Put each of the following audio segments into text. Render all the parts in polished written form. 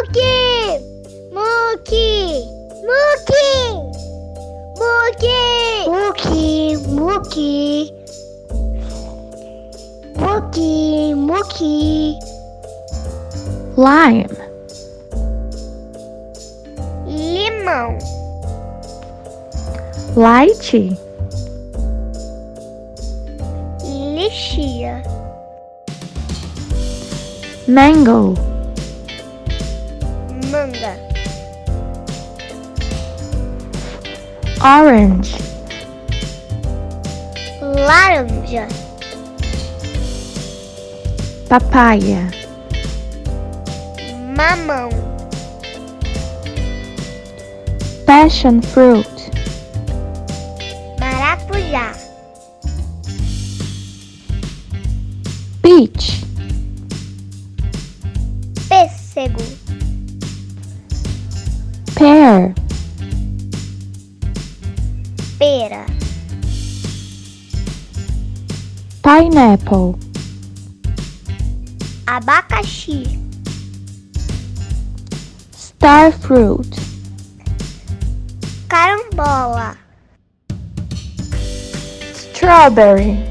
Mookie! Mookie! Mookie! Mookie! Mookie! Mookie! Mookie! Mookie! Lime. Limão. Lychee. Lixia. Mango. Manga. Orange. Laranja. Papaya. Mamão. Passion fruit. Maracujá. Peach. Pêssego. Pear. Pera. Pineapple. Abacaxi. Star fruit. Carambola. Strawberry.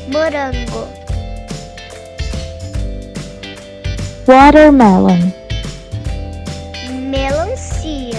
Morango. Watermelon. Melancia.